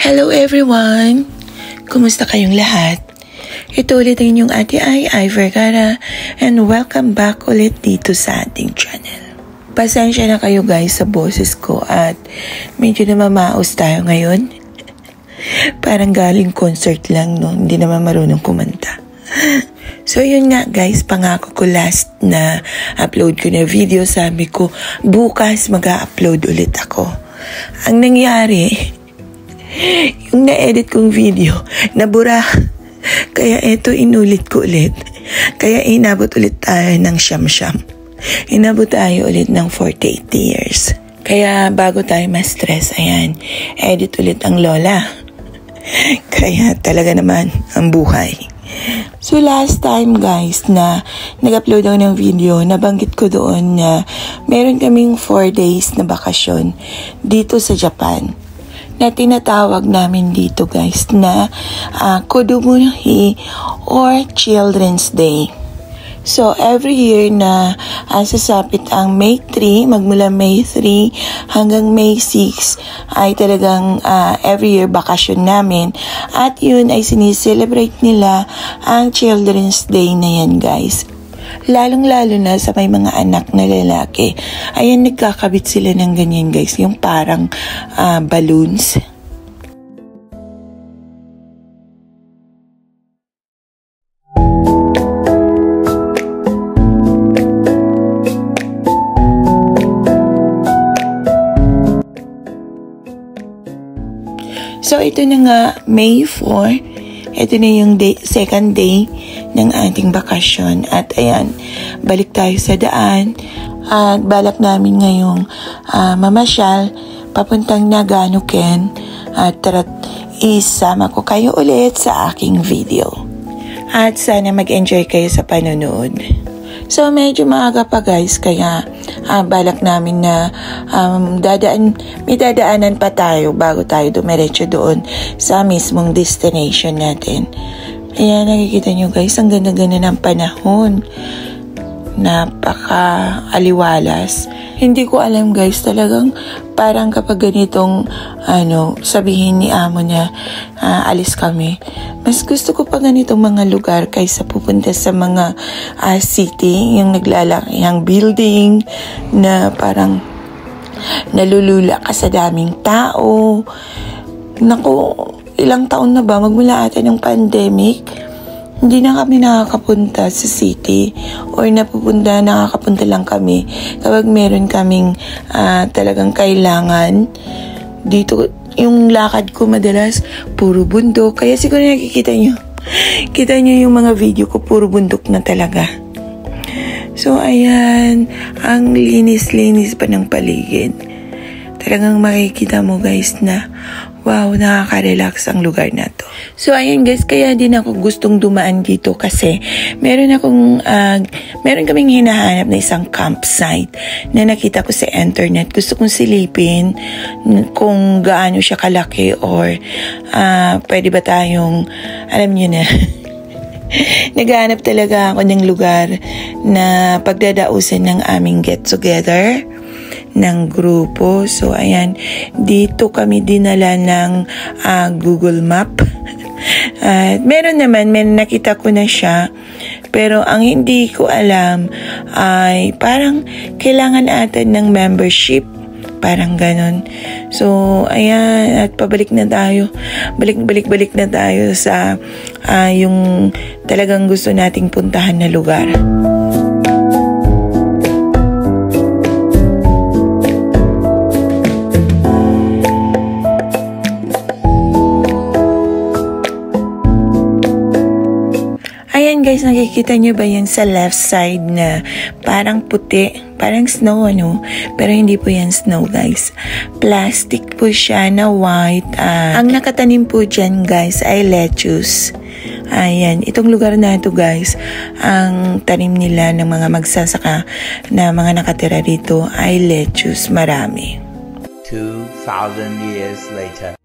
Hello everyone! Kumusta kayong lahat? Ito ulit ang inyong Ate Ai Vergara and welcome back ulit dito sa ating channel. Pasensya na kayo guys sa boses ko at medyo namamaos tayo ngayon. Parang galing concert lang, no? Hindi naman marunong kumanta. So yun nga guys, pangako ko last na upload ko na video, sabi ko bukas mag-upload ulit ako. Ang nangyari, yung na-edit kong video, nabura. Kaya eto inulit ko ulit. Kaya inabot ulit tayo ng siyam-siyam. Inabot tayo ulit ng 48 years. Kaya bago tayo ma-stress, ayan, edit ulit ang lola. Kaya talaga naman ang buhay. So last time guys na nag-upload ako ng video, nabanggit ko doon na meron kaming 4 days na bakasyon dito sa Japan na tinatawag namin dito guys na Kodomo-no-hi or Children's Day. So every year na sasapit ang May 3, magmula May 3 hanggang May 6 ay talagang every year bakasyon namin at yun ay sinicelebrate nila ang Children's Day na yan guys. Lalong-lalo na sa may mga anak na lalaki. Ayan, nagkakabit sila ng ganyan guys, yung parang balloons. So ito na nga, May 4. Ito na yung second day ng ating bakasyon. At ayan, balik tayo sa daan. At balak namin ngayong mamasyal papuntang Nagano-ken. At tara't isama ko kayo ulit sa aking video. At sana mag-enjoy kayo sa panonood. So medyo maaga pa guys, kaya balak namin na may dadaanan pa tayo bago tayo dumiretso doon sa mismong destination natin. Ayan, nakikita nyo guys, ang ganda-ganda ng panahon. Napaka-aliwalas. Hindi ko alam guys, talagang parang kapag ganitong sabihin ni amo na alis kami, mas gusto ko pa ganitong mga lugar kaysa pupunta sa mga city, yung naglalakihang building na parang nalulula ka sa daming tao. Naku, ilang taon na ba magmula ata ng pandemic, hindi na kami nakakapunta sa city or nakakapunta lang kami kapag meron kaming talagang kailangan. Dito yung lakad ko madalas puro bundok, kaya siguro nakikita nyo yung mga video ko, puro bundok na talaga. So ayan, ang linis-linis pa ng paligid. Talagang makikita mo guys na wow, nakaka-relax ang lugar na to. So ayan guys, kaya din ako gustong dumaan dito kasi meron kaming hinahanap na isang campsite na nakita ko sa internet. Gusto kong silipin kung gaano siya kalaki or pwede ba tayong, alam nyo na, naghahanap talaga ako ng lugar na pagdadausan ng aming get together ng grupo. So ayan, dito kami dinala ng Google Map. Meron nakita ko na siya, pero ang hindi ko alam ay parang kailangan natin ng membership, parang ganon. So ayan, at pabalik na tayo, balik na tayo sa yung talagang gusto nating puntahan na lugar. Ayan guys, nakikita nyo ba yan sa left side na parang puti, parang snow pero hindi po yan snow guys. Plastic po siya na white. Ang nakatanim po dyan guys ay lettuce. Ayan, itong lugar na ito guys, ang tanim nila ng mga magsasaka na mga nakatira dito ay lettuce, marami. 2,000 years later.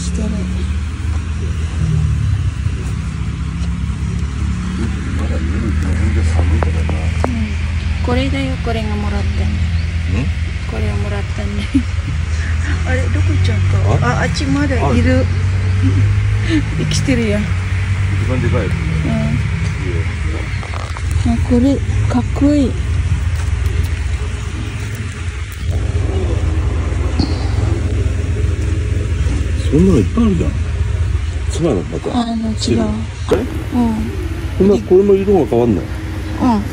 してる。これだよ、これがもらったね。これをもらったね。あれ、どこ行っちゃった？あっちまだいる。生きてるやん。一番でかいやつ。これかっこいい。そんなのいっぱいあるじゃん。違うのまた。違う。これも色が変わんない。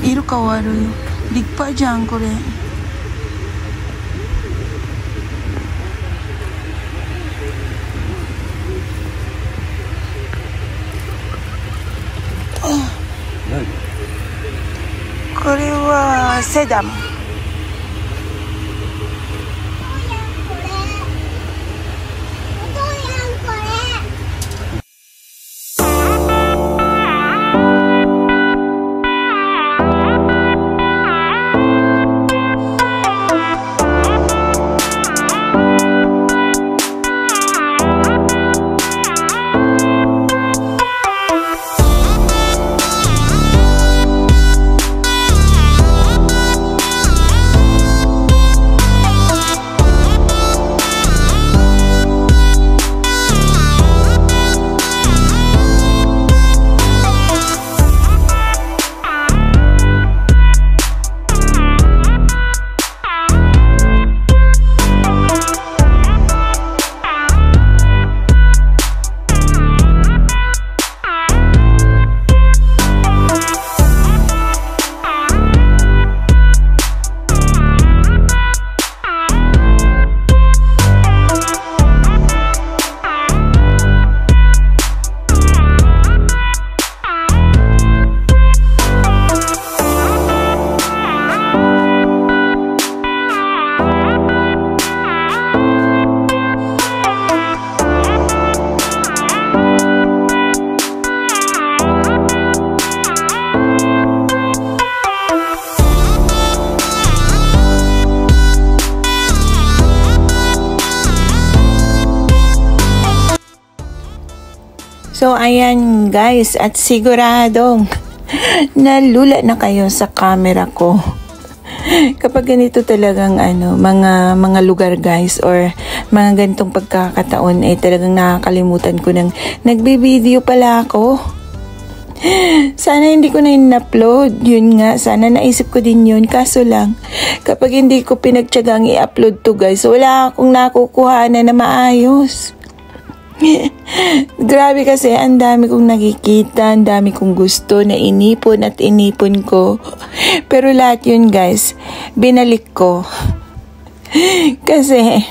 色変わるよ。立派じゃんこれ。これはセダム。So, ayan guys, at siguradong nalula na kayo sa camera ko. Kapag ganito talagang mga lugar guys, or mga ganitong pagkakataon, ay talagang nakakalimutan ko ng nagbe-video pala ako. Sana hindi ko na in-upload. Yun nga, sana naisip ko din yun. Kaso lang, kapag hindi ko pinagtyagang i-upload to guys, wala akong nakukuhanan na maayos. Grabe kasi, ang dami kong nakikita, ang dami kong gusto na inipon at inipon ko. Pero lahat yun guys, binalik ko. Kasi,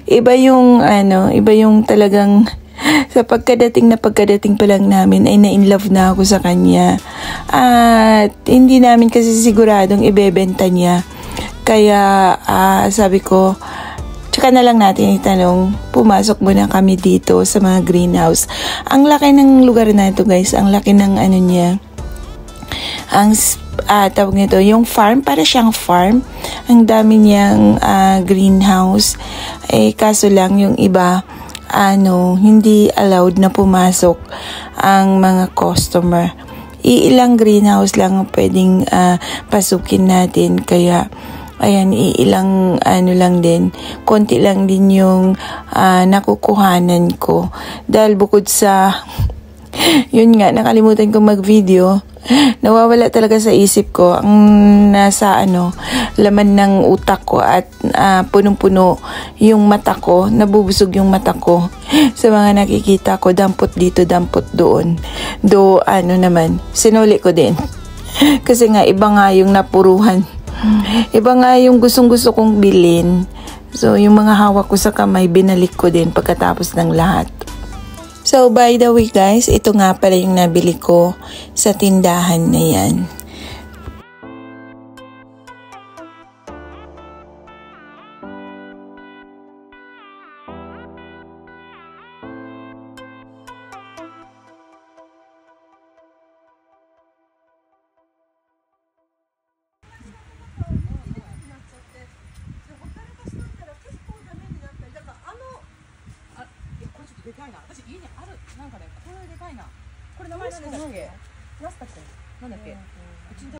iba yung talagang sa pagkadating pa lang namin ay na-inlove na ako sa kanya. At hindi namin kasi siguradong ibebenta niya. Kaya sabi ko, tsaka na lang natin itanong, pumasok muna kami dito sa mga greenhouse. Ang laki ng lugar na ito guys, ang laki ng niya. Ang tawag nito, yung farm, para siyang farm. Ang dami niyang greenhouse. Kaso lang yung iba, hindi allowed na pumasok ang mga customer. Iilang greenhouse lang ang pwedeng pasukin natin. Kaya ayan, ilang lang din, konti lang din yung nakukuhanan ko. Dahil bukod sa, yun nga, nakalimutan ko mag-video, nawawala talaga sa isip ko ang nasa laman ng utak ko, at punong-puno yung mata ko, nabubusog yung mata ko sa mga nakikita ko, dampot dito, dampot doon. Naman, sinuli ko din. Kasi nga, iba nga yung napuruhan. Iba nga yung gustong-gusto kong bilhin. So, yung mga hawak ko sa kamay, binalik ko din pagkatapos ng lahat. So, by the way guys, ito nga pala yung nabili ko sa tindahan na yan. 家にある。なんかね、これでかいな。これ名前なんだっけ？ラスタック。なんだっけ？うちに